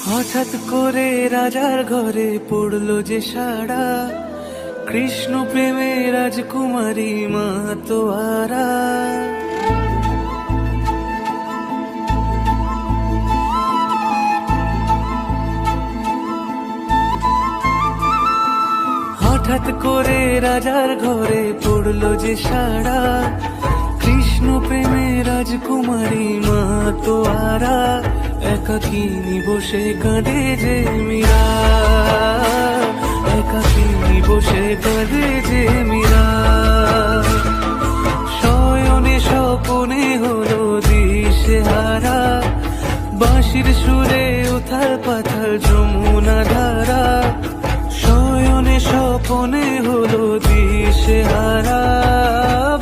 হঠাৎ করে রাজার ঘরে পড়লো যে সাড়া, কৃষ্ণ প্রেমে রাজকুমারী মাতোয়ারা। হঠাৎ করে রাজার ঘরে পড়লো যে সাড়া, কৃষ্ণ প্রেমে রাজকুমারী মাতোয়ারা। একাকিনী বসে কাঁদে যে মীরা, একাকিনী বসে কাঁদে যে মীরা। শয়নে স্বপনে হলো দিশেহারা, বাঁশির সুরে উথাল পাথাল যমুনা ধারা। শয়নে স্বপনে হলো দিশেহারা,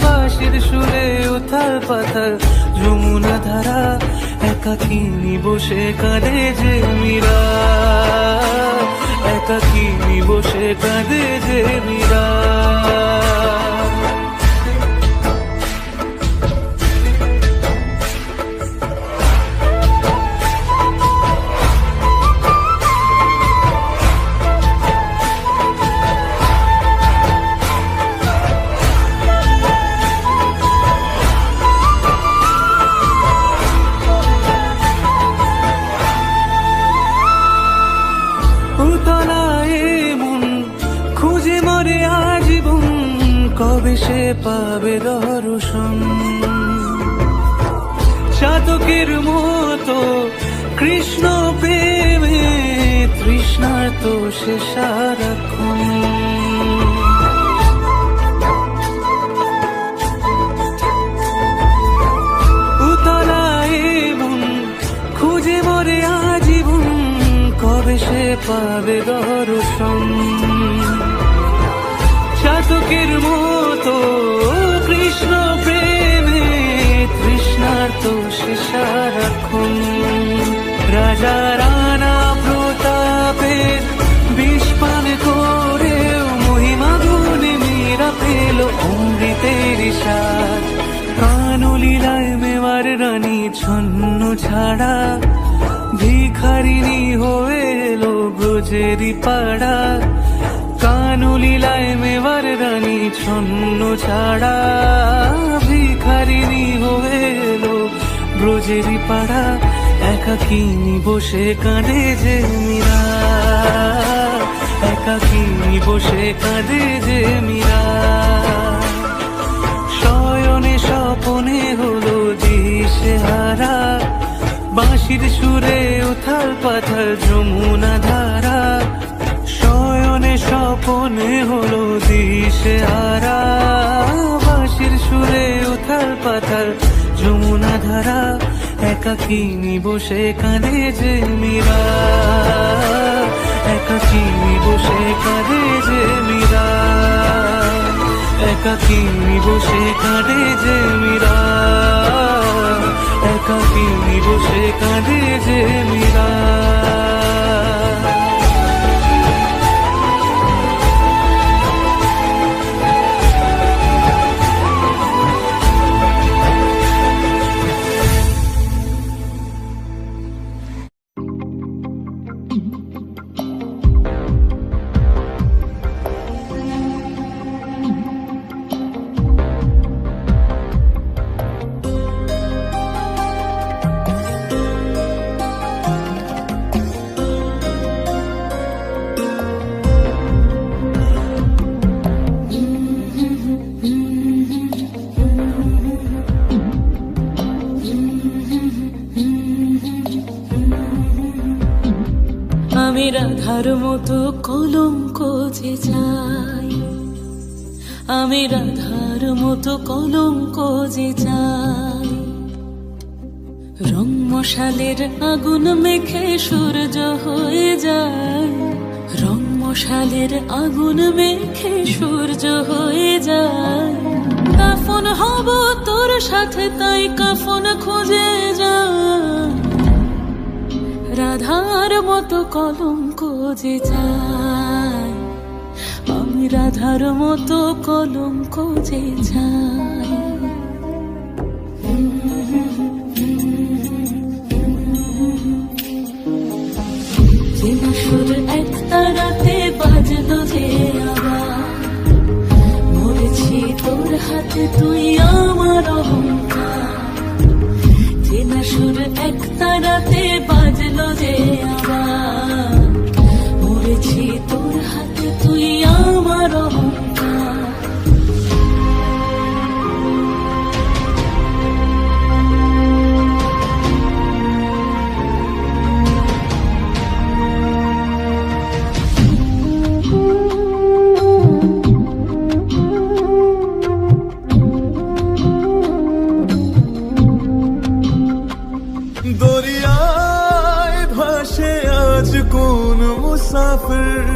বাঁশির সুরে উথাল পাথাল যমুনা ধারা। একাকিনী বসে কাঁদে যে মীরা, একাকিনী বসে কাঁদে যে মীরা। খুঁজে মরে আজীবন, কবে সে পাবে দর্শন। চাতকের মতো কৃষ্ণ প্রেমে তৃষ্ণার্ত সে সারাক্ষণ। উতলায় মন খুঁজে মরে আজীবন, কবে সে পাবে দর্শন। চাতকের মতো কৃষ্ণ প্রেমে তৃষ্ণার্ত সে সারাক্ষণ। রাজা রানা প্রতাপের বিষ পান করেও মহিমা গুণে মীরা পেল অমৃতের স্বাদ। কানলীলায় মেওয়ার রানী ছন্ন ছাড়া, ভিখারিনী হয়ে এলো ব্রজেরই পাড়া। কানলীলায় মেওয়ার রানী ছন্ন ছাড়া, ভিখারিনী হয়ে এলো ব্রজেরই পাড়া। একাকিনী বসে কাঁদে যে মীরা, একাকিনী বসে কাঁদে যে মীরা। শয়নে স্বপনে হলো দিশেহারা, বাঁশির সুরে উথাল পাথাল যমুনা ধারা। শয়নে স্বপনে হলো দিশেহারা, বাঁশির সুরে উথাল পাথাল যমুনা ধারা। একাকিনী বসে কাঁদে যে মীরা, একাকিনী বসে কাঁদে যে মীরা, একাকিনী বসে কাঁদে যে মীরা, একাকিনী বসে কাঁদে যে মীরা। আমি রাধার মতো কলঙ্ক যে চাই, আমি রাধার মতো কলঙ্ক যে চাই। রং মশালের আগুন মেখে সূর্য হয়ে যায়, রং মশালের আগুন মেখে সূর্য হয়ে যায়। কাফন হব তোর সাথে তাই কাফন খুঁজে যায়, রাধার মতো কলঙ্ক যে চাই। আমি রাধার মতো কলঙ্ক যে যাই। চেনা সুর এক তারাতে বাজলো যে আবার, মরেছি তোর হাতে তুই আমার অহংকার। চেনা সুর এক তারাতে বাজলো যে আবার, মরেছি তোর হাতে তুই আমার অহংকার। দরিয়ায় ভাসে আজ কোন মুসাফির,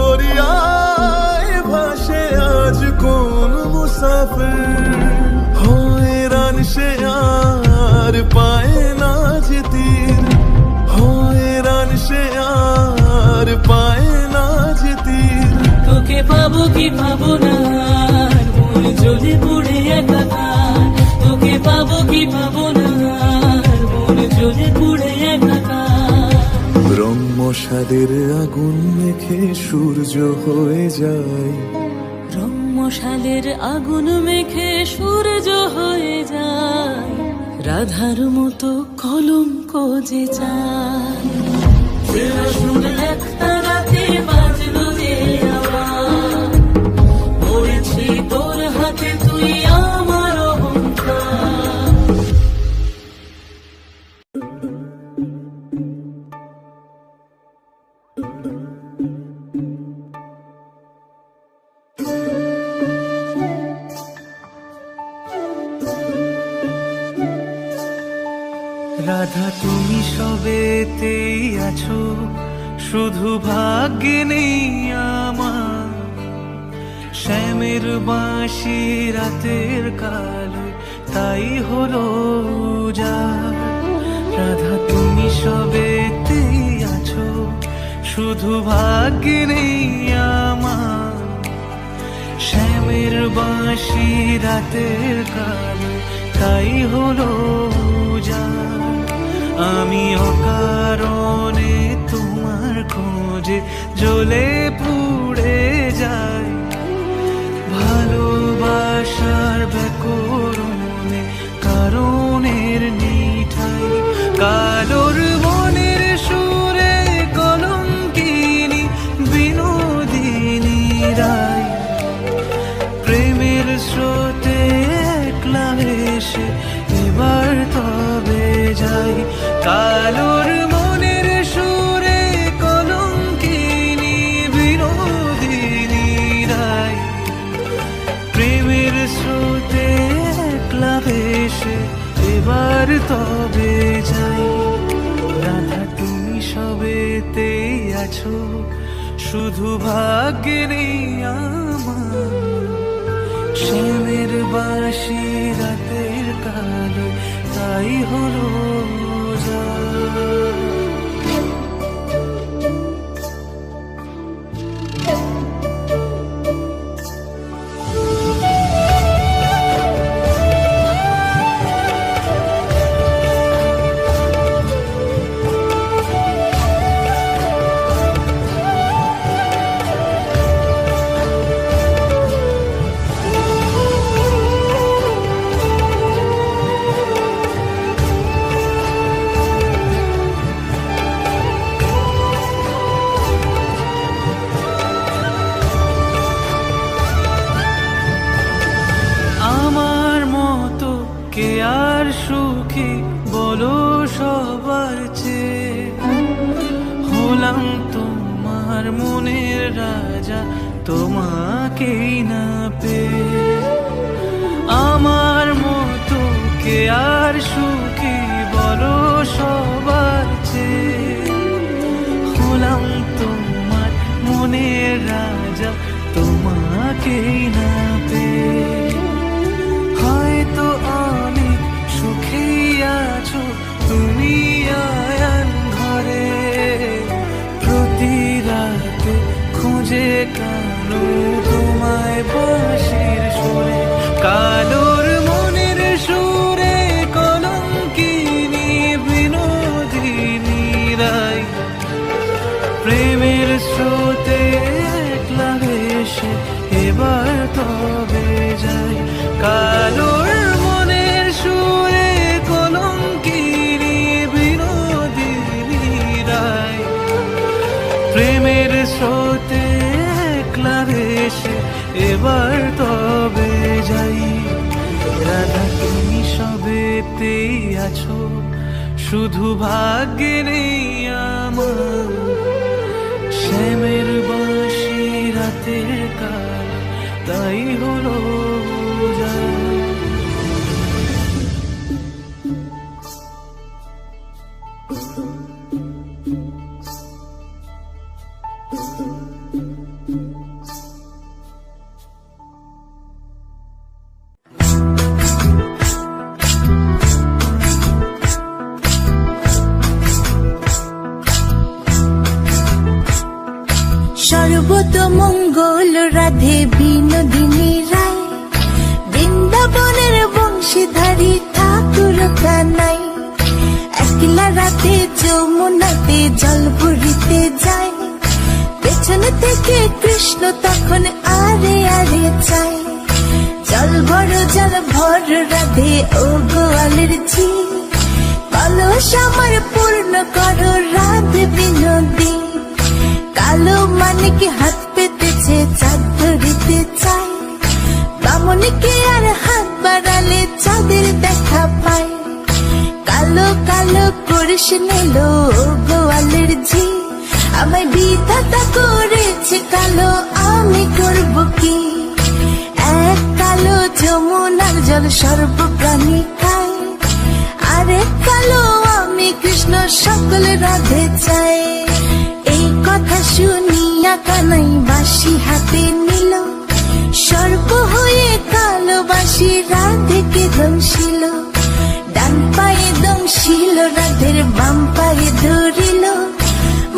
দরিয়ায় ভাসে আজ কোন মুসাফির। হয়রান সে আর পায় না যে তীর, হয়রান সে আর পায় না যে তীর। তোকে পাবো কি পাবো না, মন জ্বলে পুড়ে একাকার। তোকে পাবো কি পাবো না, মন জ্বলে পুড়ে একাকার। ব্রহ্মশালের আগুন মেখে সূর্য হয়ে যায়, রংমশালের আগুন মেখে সূর্য হয়ে যায়। রাধার মতো কলঙ্ক যে চাই। চেনা সুর এক তারাতে বাজলো যে আবার, মরেছি তোর হাতে তুই আমার অহংকার। রাধা তুমি সবেতেই আছো, শুধু ভাগ্যে নেই আমার। শ্যামের বাঁশি রাতের কালো তাই হলো উজাড়। রাধা তুমি সবেতেই আছো, শুধু ভাগ্যে নেই আমার। শ্যামের বাঁশি রাতের কালো তাই হলো উজাড়। আমি অকারণে তোমার খোঁজে জ্বলে পুড়ে যাই। ভালোবাসার ব্যাকরণে কারণের নিঠাই, কালোর মনের সুরে কলঙ্কিনী বিনোদিনী রায়। প্রেমের স্রোতে একলা ভেসে এবার তবে যাই। কালোর মনের সুরে কলঙ্কিনী বিনোদিনী রায়। প্রেমের স্রোতে একলা ভেসে এবার তবে যাই। রাধা তুমি সবেতেই আছো, শুধু ভাগ্যে নেই আমার। শ্যামের বাঁশি রাতের কালো তাই হলো উজাড়। কে আর সুখী বলো সবার চেয়ে, হলাম তোমার মনের রাজা তোমাকেই না পেয়ে। আমার মতো কে আর সুখী বলো সবার চেয়ে, হলাম তোমার মনের রাজা তোমাকেই না পেয়ে। হয়তো অনেক সুখী আছো তুমি আয়ান ঘরে, প্রতি রাতে খুঁজে কানো এবার তবে যাই। কালোর মনের সুরে কলঙ্কিনী বিনোদিনী রায়, প্রেমের স্রোতে একলা ভেসে এবার তবে যাই। রাধা তুমি সবেতেই আছো, শুধু ভাগ্যে নেই আমার। শ্যামের বাঁশি রাতের কাল, তাই হলো যায়। সর্বতমঙ্গল রাধে বিনোদিনী রায়, বৃন্দাবনের বংশীধারী ঠাকুর কানাই। একলা রাতে যমুনাতে জল ভরিতে যায়, পেছন থেকে কৃষ্ণ তখন আরে আরে চায়। জল ভর রাধে ও গোয়ালের ঝি, কলস আমার পূর্ণ করো রাধে বিনোদী। কালো মানিক হাত পেতেছে চাঁদ ধরিতে চায়, বামনকে আর হাত বাড়ালে চাঁদের দেখা পায়। কালো কালো করিস নিল গোয়ালের ঝি, আমায় বিধাতা করেছে কালো, আমি করব কি? এক কালো যমুনার জল সর্বপ্রাণী খায়, আরেক কালো আমি কৃষ্ণ সকল রাধে চাই। এই কথা শুনিয়া কানাই বাঁশি হাতে নিল, সর্প হয়ে কালো বাঁশি রাধেকে দংশিল। ডান পায়ে দংশিল রাধের, বাম পায়ে ধরিল।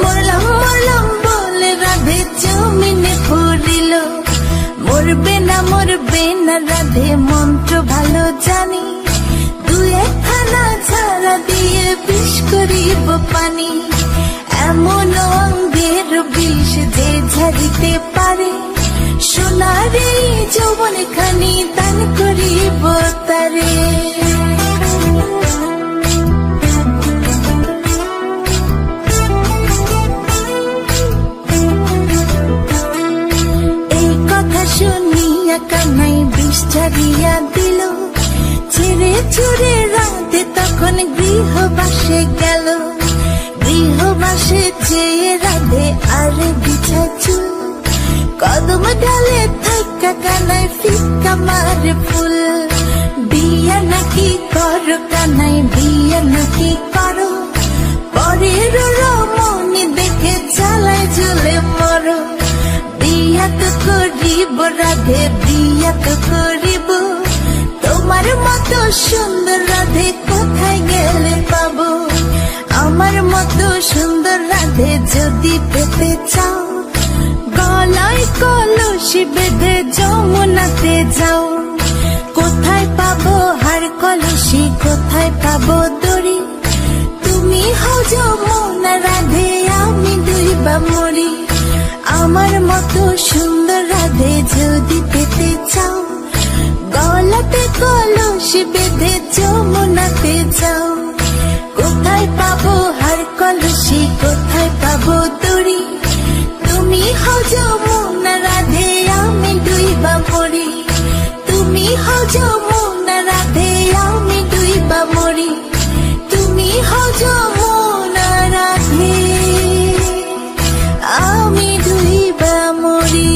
মরলাম মরলাম বলে রাধে জমিনে পড়িল। মরবে না রাধে মন্ত্র ভালো জানি, দু একখানা ঝাড়া দিয়ে বিষ করিব পানি। এমন অঙ্গের বিষ যে ঝাড়িতে পারে, সোনার এই যৌবন খানি দান করিব তারে। এই কথা শুনিয়া কানাই বিষ ঝাড়িয়া দিল, ছেড়ে ছুড়ে রাধে তখন গৃহবাসে গেল। গৃহবাসে চেয়ে রাধে আর বিছা চুল, কদম ডালে থাকা কানাই ফিক্কা মারে ফুল। বিয়া নাকি করো কানাই, বিয়া নাকি করো, পরের রমণী দেখে জ্বালায় জ্বলে মরো। বিয়া তো করিব রাধে, বিয়া তো করিব, তোমার মতো সুন্দর রাধে কোথায় গেলে পাবো? আমার মতো সুন্দর রাধে যদি পেতে চাও, গলায় কলসি বেঁধে যমুনাতে যাও। কোথায় পাবো হার কলসি, কোথায় পাবো দড়ি? তুমি হও যমুনা রাধে, আমি ডুইবা মরি। আমার মতো সুন্দর রাধে যদি পেতে চাও, গলাতে কলসি বেঁধে যমুনাতে যাও। কোথায় পাবো হার কলসি, কোথায় পাবো দড়ি? তুমি হও যমুনা রাধে, আমি ডুইবা মরি। তুমি হও যমুনা রাধে, আমি ডুইবা মরি। তুমি হও যমুনা রাধে, আমি ডুইবা মরি।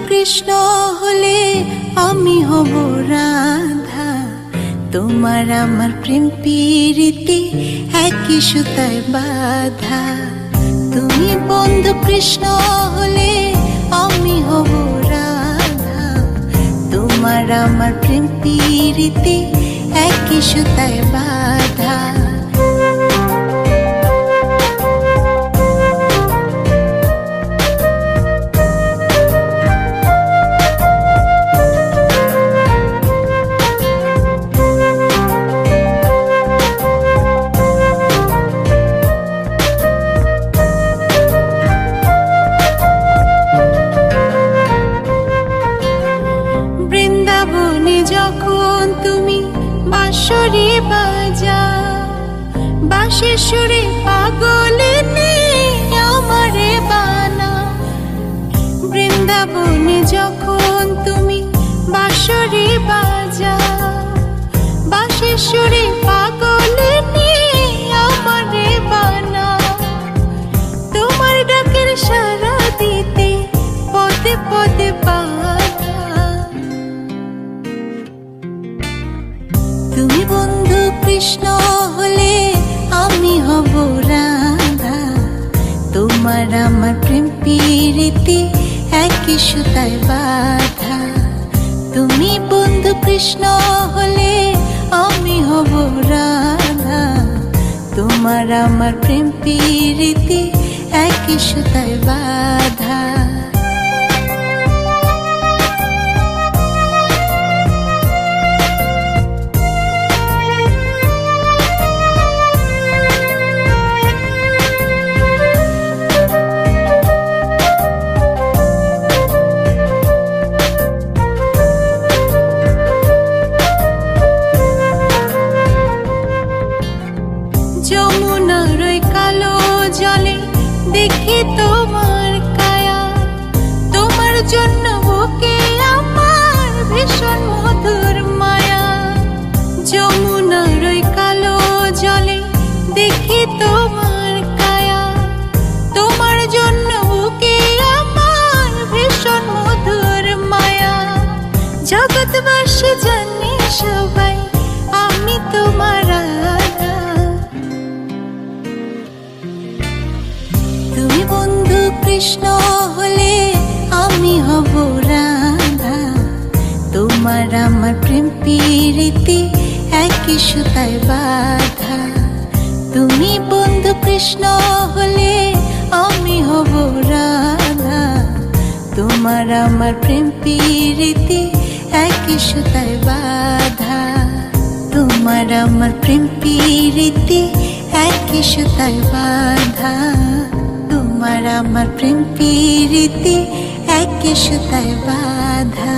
কৃষ্ণ হলে আমি হব রাধা, তোমার আমার প্রেম প্রীতি একই সুতায় বাঁধা। তুমি বন্ধু কৃষ্ণ হলে আমি হব রাধা, তোমার আমার প্রেম প্রীতি একই সুতায় বাঁধা। বাঁশি সুরে পাগলিনী আমারে বানাও। বৃন্দাবনে যখন তুমি বাঁশরি বাজাও, বাঁশি সুরে পাগলিনী আমারে বানাও। তোমার ডাকের সাড়া দিতে পদে পদে বাধা। তুমি বন্ধু কৃষ্ণ হলে আমি হব রাধা। তোমার আমার প্রেম প্রীতি একই সুতায় বাঁধা। তুমি বন্ধু কৃষ্ণ হলে আমি হব রাধা। তোমার আমার প্রেম প্রীতি একই সুতায় বাঁধা। যমুনার ওই কালো জলে দেখি তোমার কায়া। তোমার জন্য বুকে আমার ভীষণ মধুর মায়া। যমুনার ওই কালো জলে দেখি তোমার কায়া। তোমার জন্য বুকে আমার ভীষণ মধুর মায়া। জগৎবাসী জানে সবাই আমি তোমার রাধা। তুমি বন্ধু কৃষ্ণ হলে আমি হব রাধা। তোমার আমার প্রেম প্রীতি একই সুতায় বাঁধা। তুমি বন্ধু কৃষ্ণ হলে আমি হব রাধা। তোমার আমার প্রেম প্রীতি একই সুতায় বাঁধা। তোমার আমার প্রেম প্রীতি একই সুতায় বাঁধা। তোমার আমার প্রেম প্রীতি একই সুতায় বাঁধা।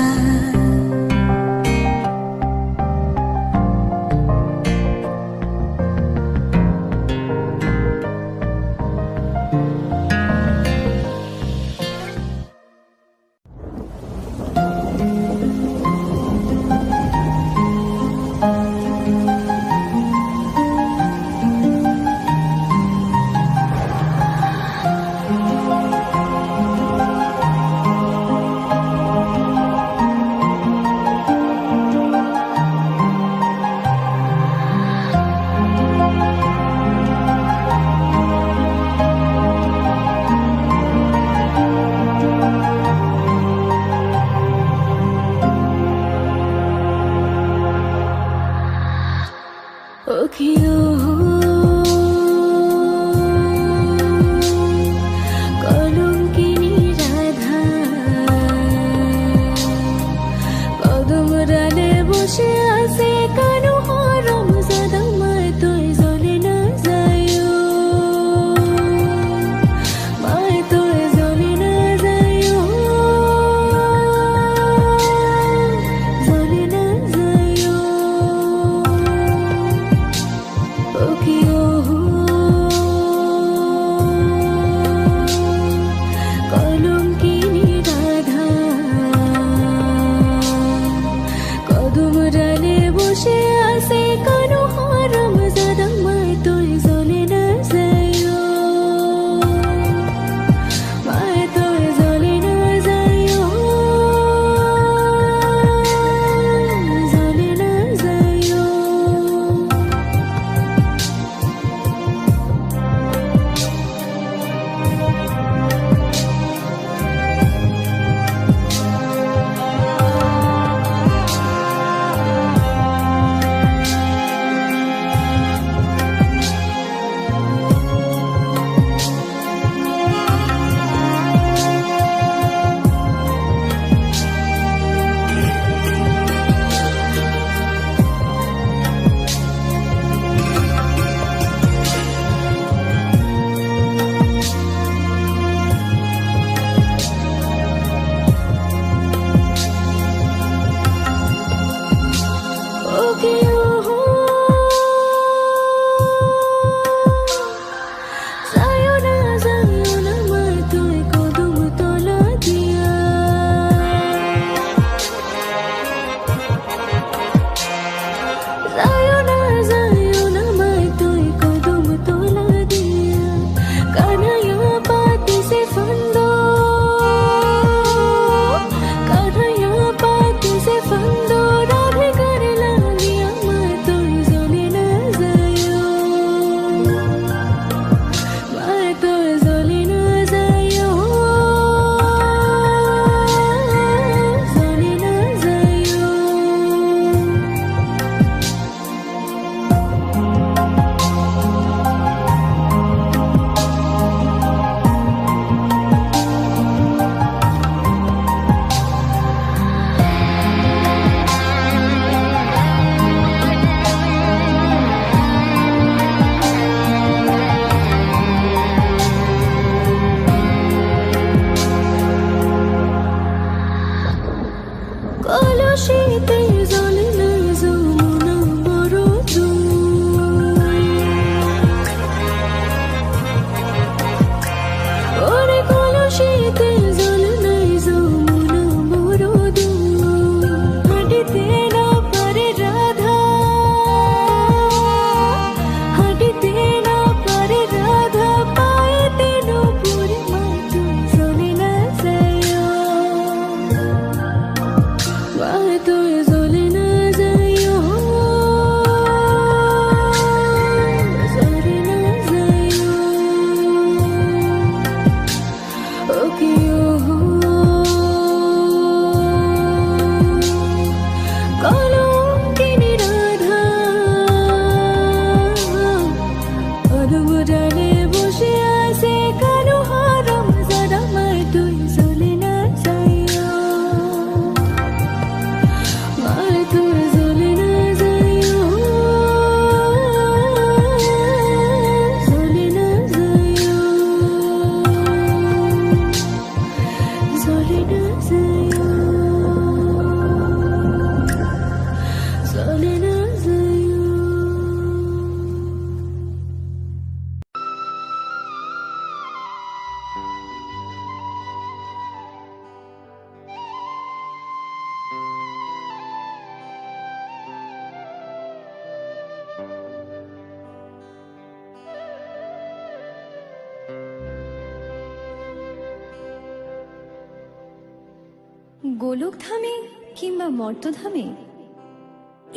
গোলকধামে কিংবা মর্তধামে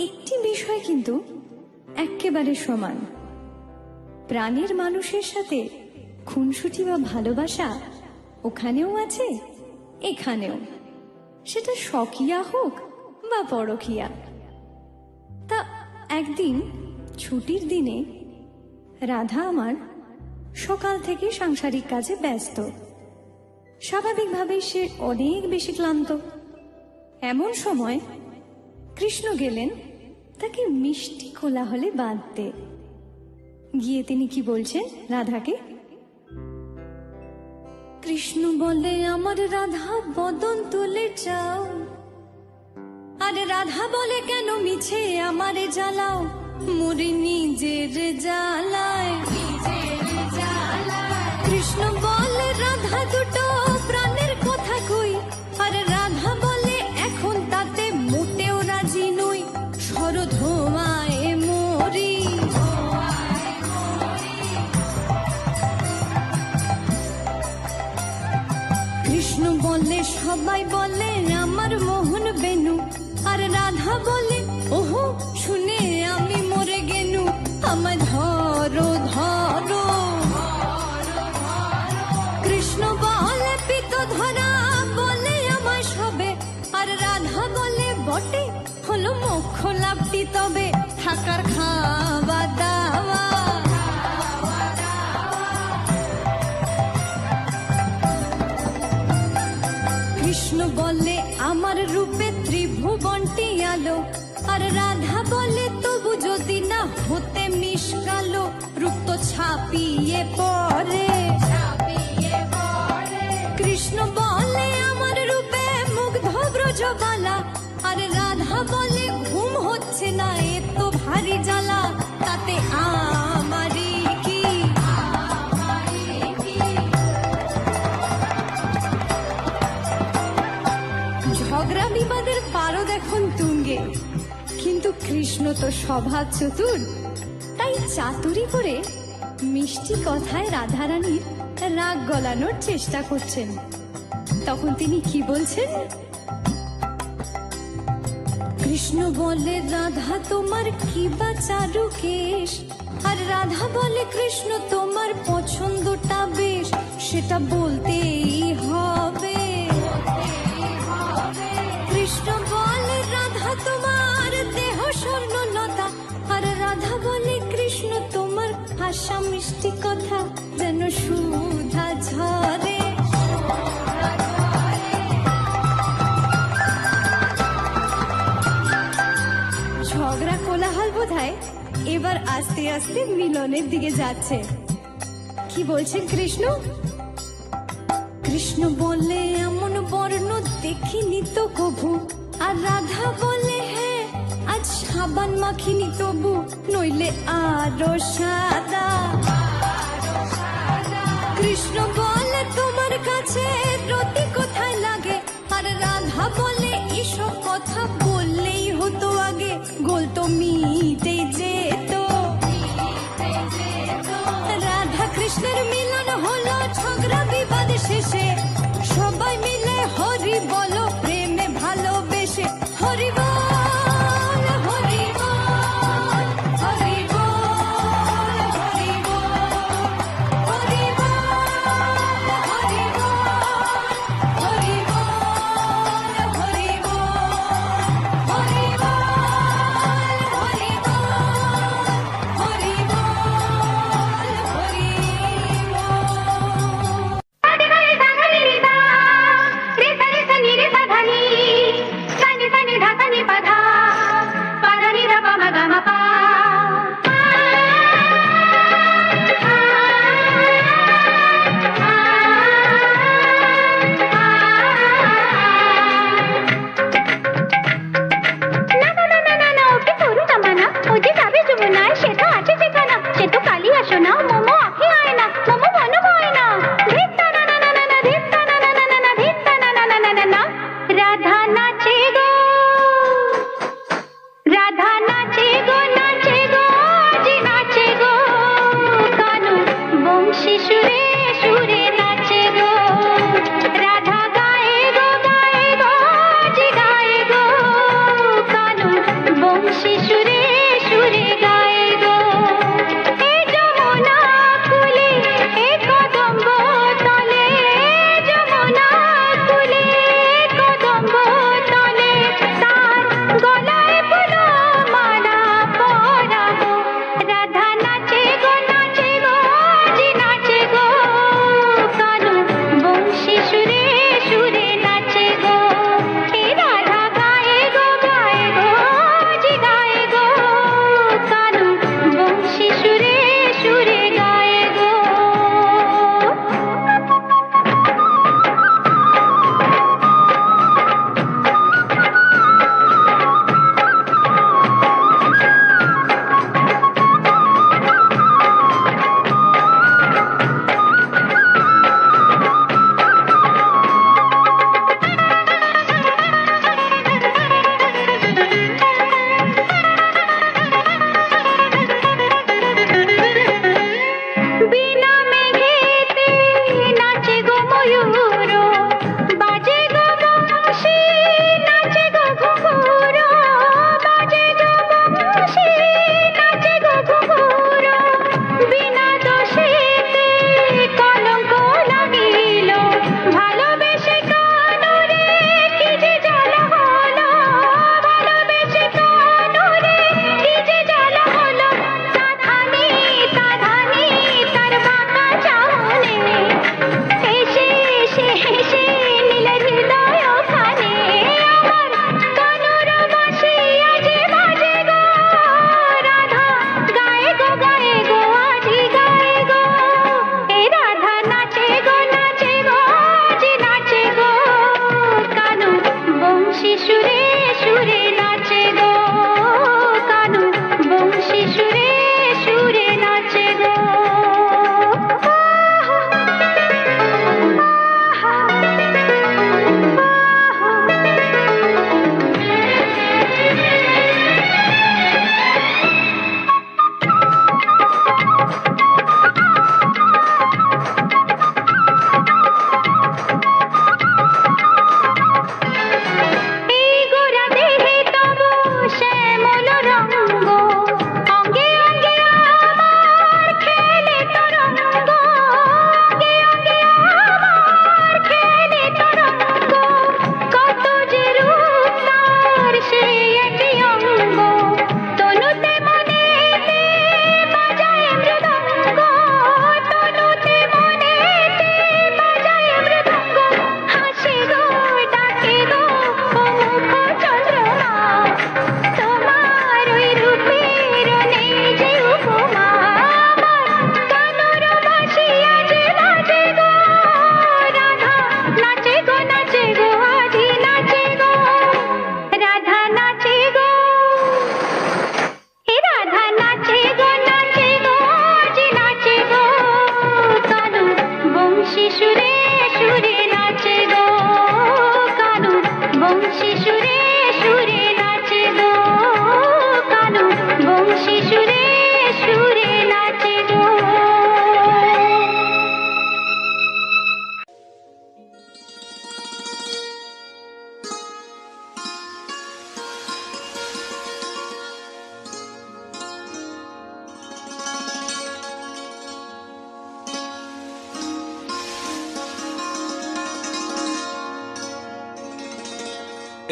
একটি বিষয় কিন্তু এক্কেবারে সমান। প্রাণের মানুষের সাথে খুনসুটি বা ভালোবাসা ওখানেও আছে, এখানেও, সেটা স্বকীয়া হোক বা পরকীয়া। তা একদিন ছুটির দিনে রাধা আমার সকাল থেকে সাংসারিক কাজে ব্যস্ত। স্বাভাবিকভাবেই সে অনেক বেশি ক্লান্ত। এমন সময় কৃষ্ণ গেলেন তাকে মিষ্টি কোলাহলে বাঁধতে। গিয়ে তিনি কি বলছেন রাধাকে? কৃষ্ণ বলে, আমার রাধা বদন তুলে যাও। আরে রাধা বলে, কেন মিছে আমারে জ্বালাও, মরি নিজের জ্বালায়। কৃষ্ণ বলে, রাধা দুটো প্রাণের কথা কই। আর রাধা বলে, এখন তাতে মোটেও রাজি নই, সরধোমায় মরি। কৃষ্ণ বলে, সবাই বলে আমার মোহন বেনু। আর রাধা বলে, ওহো শুনে আমি মরে গেনু, আমায় ধরো ধরো। কৃষ্ণ বলে, পিত ধরা বলে আমায় সবে। আর রাধা বলে, বটে হলো মোক্ষ লাভটি তবে, থাকার খাওয়া দাওয়া। কৃষ্ণ বলে, আমার রূপে ত্রিভুবনটি আলো। আর রাধা বলে, তবু যদি না হতে মিশকালো, রূপ তো ছাপিয়ে পড়ে। কৃষ্ণ বলে, আমার রূপে মুগ্ধ ব্রজবালা। আর রাধা বলে, ঘুম হচ্ছে না, এ তো ভারী জ্বালা, তাতে আমারই কি। ঝগড়া বিবাদের পারদ এখন তুঙ্গে, কিন্তু কৃষ্ণ তো স্বভাব চতুর, তাই চাতুরি করে মিষ্টি কথায় রাধারানীর রাগ গলানোর চেষ্টা করছেন। তখন তিনি কি বলছেন? কৃষ্ণ বলে, রাধা তোমার কি বা চারু কেশ। আর রাধা বলে, কৃষ্ণ তোমার পছন্দটা বেশ, সেটা বলতেই হবে। কৃষ্ণ বলে, রাধা তোমার দেহ স্বর্ণলতা। আর রাধা বলে, কৃষ্ণ তোমার ভাষা মিষ্টি কথা যেন সুধা ঝরে। ঝগড়া কোলাহল বোধহয় এবার আস্তে আস্তে মিলনের দিকে যাচ্ছে। কি বলছেন কৃষ্ণ? কৃষ্ণ বলে, এমন বর্ণ দেখিনি তো কভু। আর রাধা বলে, হ্যাঁ আজ সাবান মাখিনি তবু, নইলে আরো সাদা। কৃষ্ণ বলে, তোমার কাছে রতি কোথায় লাগে। আর রাধা বলে, এসব কথা বললেই হতো আগে, গোল তো মিটে যেত। রাধা কৃষ্ণের মিলন হলো ঝগড়া বিবাদ শেষে, সবাই মিলে হরি বলো প্রেমে ভালোবেসে। হরি বল হরি বল হরি বল হরি বল হরি বল হরি বল হরি বল হরি বল হরি বল হরি বল হরি বল হরি বল।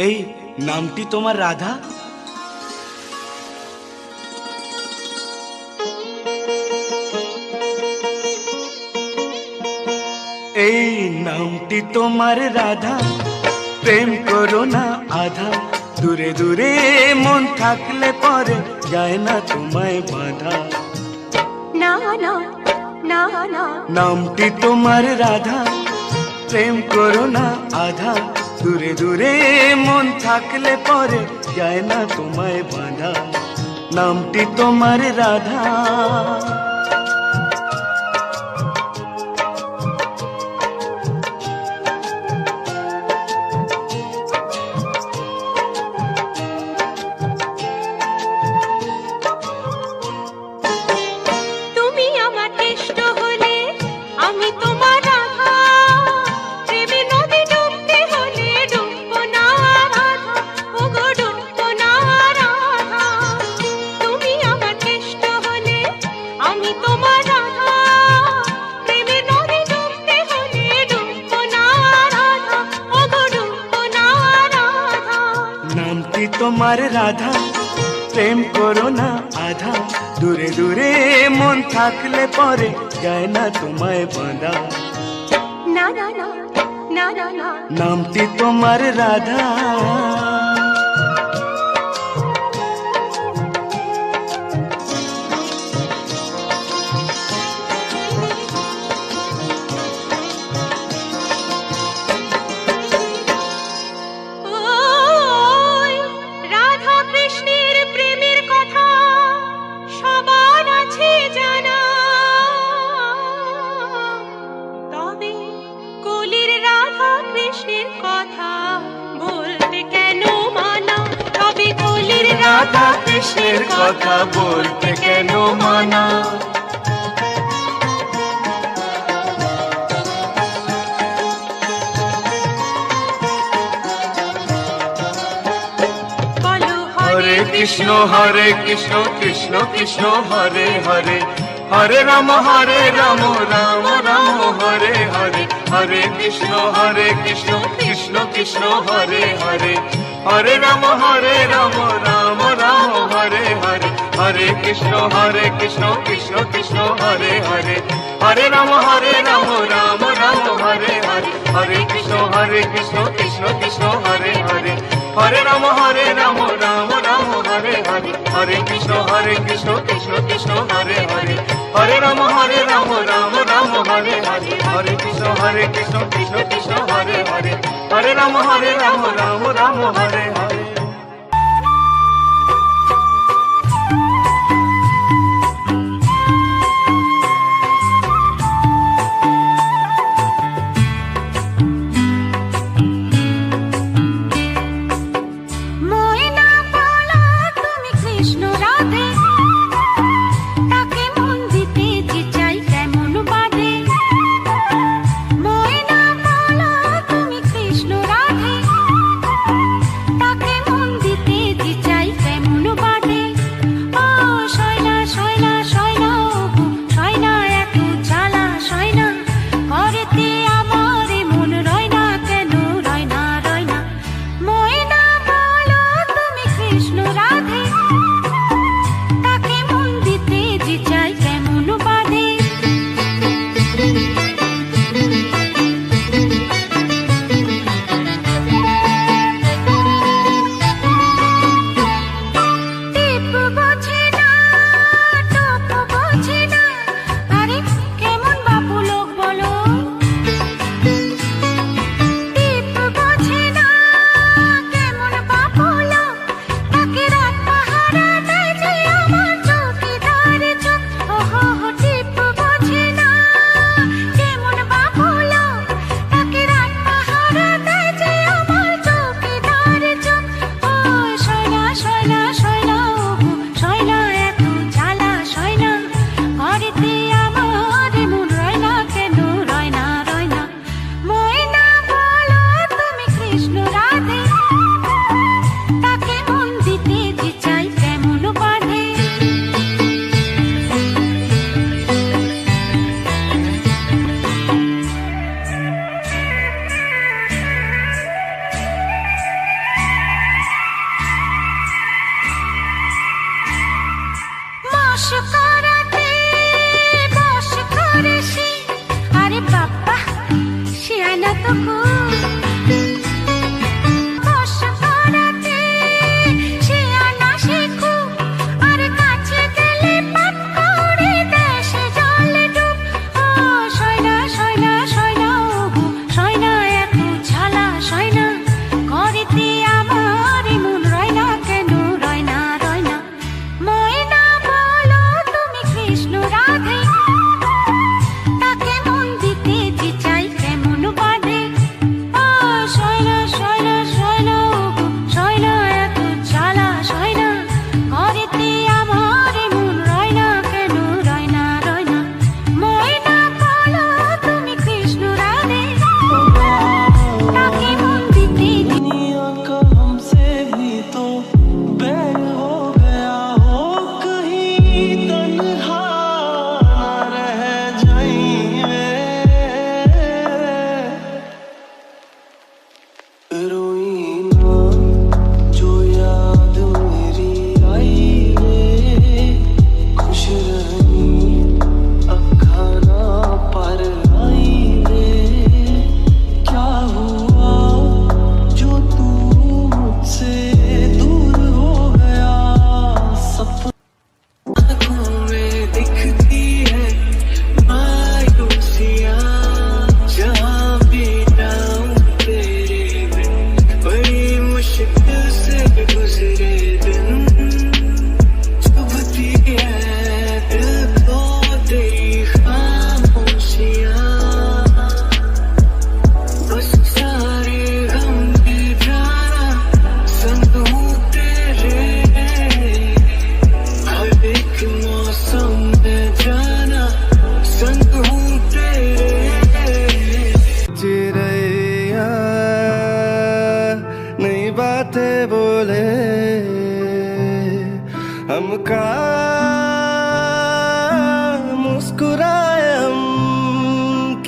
এই নামটি তোমার রাধা? এই নামটি তোমার রাধা, প্রেম করো না আধা, দূরে দূরে মন থাকলে পরে যায় না তোমায় বাধা। না না না না, নামটি তোমার রাধা, প্রেম করো না আধা, দূরে দূরে মন থাকলে পরে যায় না তোমায় বাধা। নামটি তোমার রাধা। তুমি আমার ইষ্ট হলে আমি তোমার রাধা, প্রেমে নদী ডুবতে হলে ডুববো না রাধা, ওগো ডুববো না রাধা। তুমি আমার ইষ্ট হলে আমি তোমার রাধা, প্রেমে নদী ডুবতে হলে ডুববো না রাধা, ওগো ডুববো না রাধা। নামটি তোমার রাধা, প্রেম করো না আধা, দূরে দূরে মন থাকলে পরে যায় না তোমায় বাঁধা। না না না না না না, নামটি তোমার রাধা। ওই রাধা কৃষ্ণের প্রেমের কথা সবার আছে জানা, তবে কলির রাধা কৃষ্ণের কথা বলতে কেন মানা, তবে কলির রাধা কৃষ্ণের কথা বলতে কেন মানা। বলো হরে কৃষ্ণ কৃষ্ণ কৃষ্ণ হরে হরে, হরে রাম রাম রাম হরে হরে, হরে কৃষ্ণ কৃষ্ণ কৃষ্ণ হরে হরে, হরে রাম রাম রাম হরে হরে, হরে কৃষ্ণ কৃষ্ণ কৃষ্ণ হরে হরে, হরে রাম রাম রাম হরে হরে, হরে কৃষ্ণ কৃষ্ণ কৃষ্ণ হরে হরে, হরে রাম রাম রাম হরে হরে, হরে কৃষ্ণ কৃষ্ণ কৃষ্ণ হরে হরে, হরে রাম রাম রাম হরে হরে, হরে কৃষ্ণ কৃষ্ণ কৃষ্ণ হরে হরে, হরে রাম রাম রাম হরে হরে। ময়না বলো তুমি কৃষ্ণ রাধে, তাকে মন দিতে যে চাই কেমন বাধে। ময়না বলো তুমি কৃষ্ণ রাধে, তাকে মন দিতে যে চাই কেমন বাধে।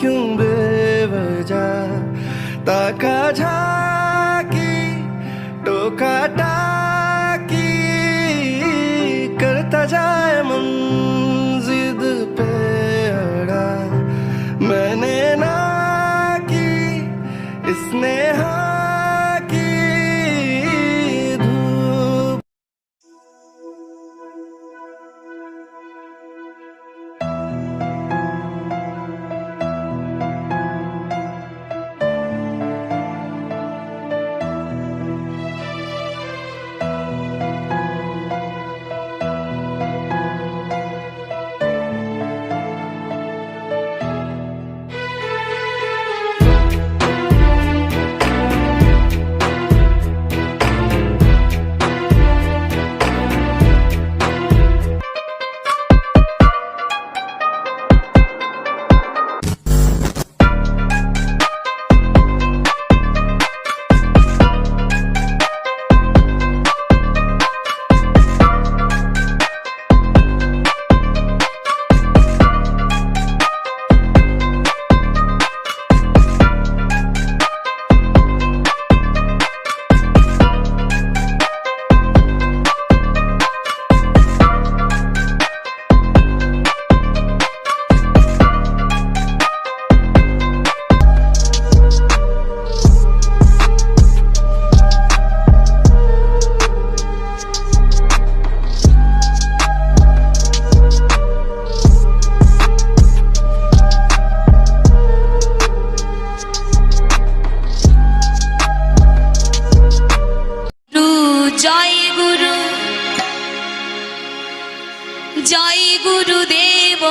क्यों बेवजह ताका झाकी टोका टाकी करता जाए मन जिद पे अड़ा मैंने ना की इसने हाँ की धूप জয় গুরু জয় গুরুদেব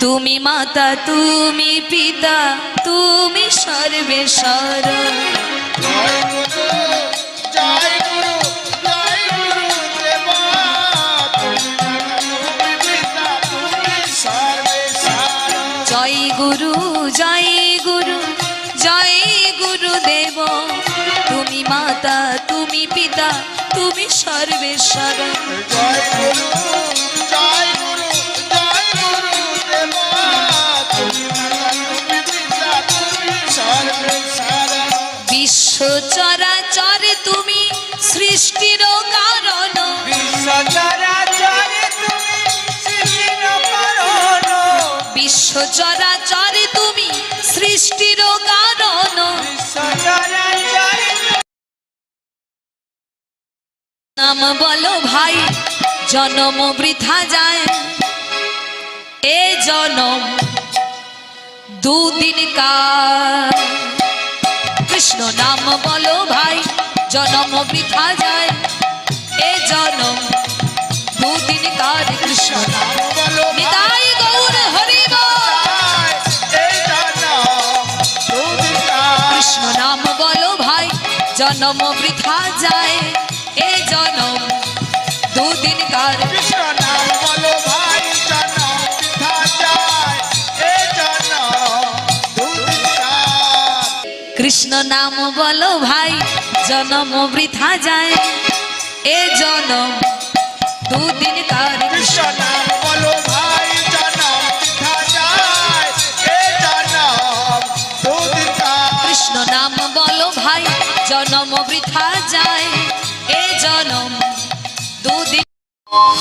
তুমি মাতা তুমি পিতা তুমি সর্বেশ্বর জয় গুরু জয় গুরু জয় গুরুদেব তুমি মাতা তুমি পিতা তুমি সর্বেশ্বর জয় গুরু জয় গুরু জয় গুরু দেব তুমি পিতা তুমি সর্বেশ্বর বিশ্ব চরাচর তুমি সৃষ্টির কারণ বিশ্ব চরাচর তুমি সৃষ্টির কারণ বিশ্ব চরাচর তুমি সৃষ্টির কারণ বিশ্ব চরাচর নাম বলো ভাই জনম বৃথা যায় এ জনম দুদিন কার কৃষ্ণ নাম বলো ভাই জনম বৃথা যায় এ জনম দুদিন কার কৃষ্ণ নাম বলো নিতাই গৌর হরি বল। এই জনম দুদিনকার কৃষ্ণ নাম বলো ভাই জনম বৃথা যায় এ জনম দুদিন কার কৃষ্ণ নাম বলো ভাই জনম বৃথা যায় এই জনম দুদিনকার কৃষ্ণ নাম বলো ভাই জনম বৃথা যায় এ জনম দুদিন কার কৃষ্ণ নাম বলো ভাই জনম বৃথা যায় এই জনম দুদিনকার কৃষ্ণ নাম বলো ভাই জনম বৃথা যায় এ জনম দুদিন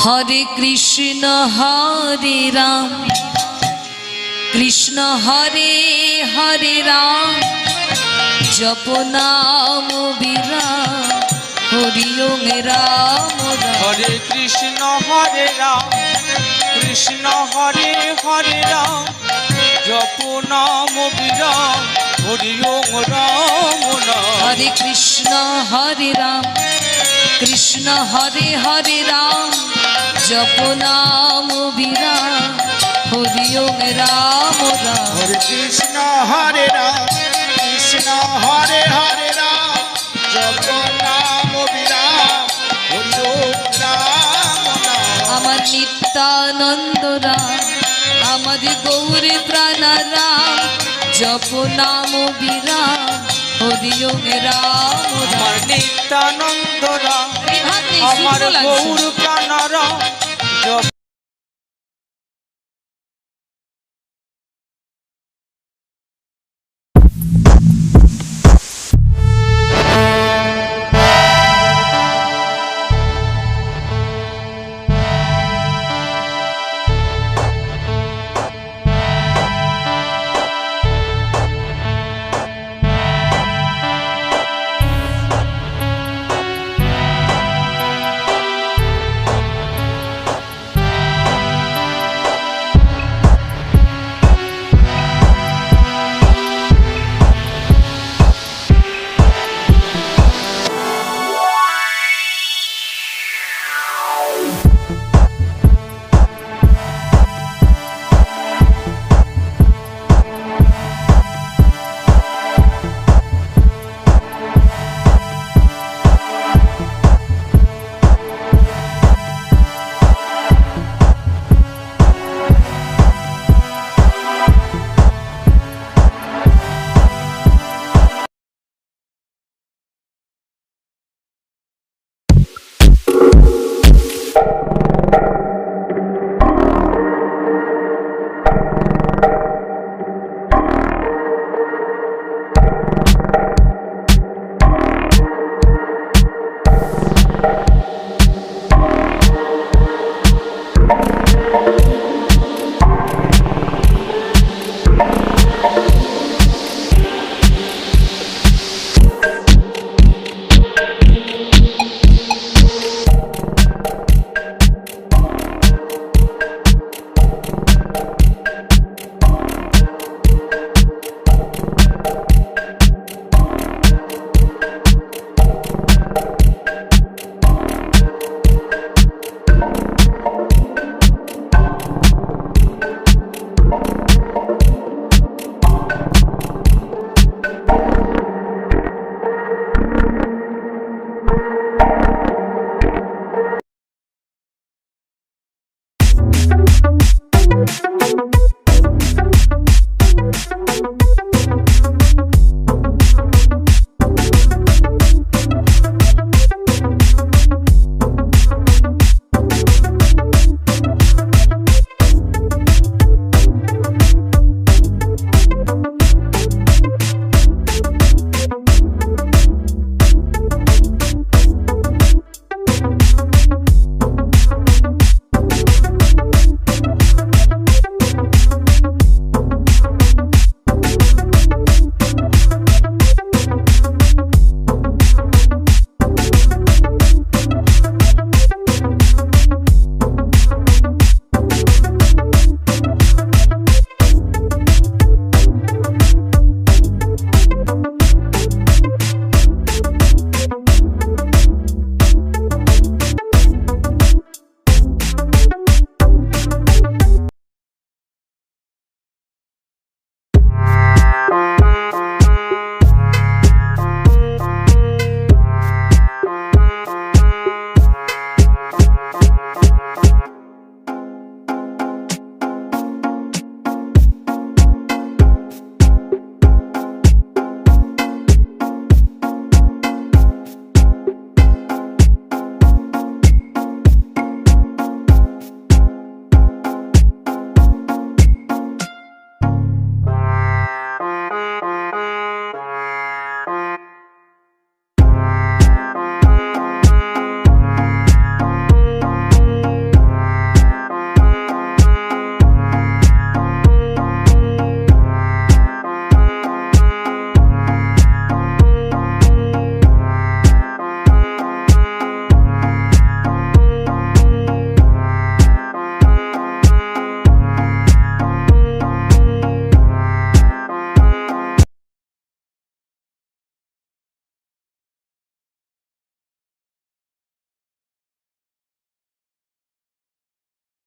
হরে কৃষ্ণ হরে রাম কৃষ্ণ হরে হরে রাম জপ নাম বিরাম হরি ওম রাম রাম হরে কৃষ্ণ হরে রাম কৃষ্ণ হরে হরে রাম জপ নাম বিরাম হরি ওম রাম রাম হরে কৃষ্ণ হরে রাম কৃষ্ণ হরে হরে রাম জপ নাম বিরাম হরি ওম রাম রাম হরে কৃষ্ণ হরে রাম কৃষ্ণ হরে হরে রাম জপ নাম বিরাম হরি ওম রাম রাম আমার নিত্যানন্দ রাম আমার গৌর প্রাণ রাম জপ নাম বিরাম হরি ওম রাম রাম আমার নিত্যানন্দ রাম বিভাগ নেই, আমার শুনতে লাগছে। গৌর প্রাণ রাম জপ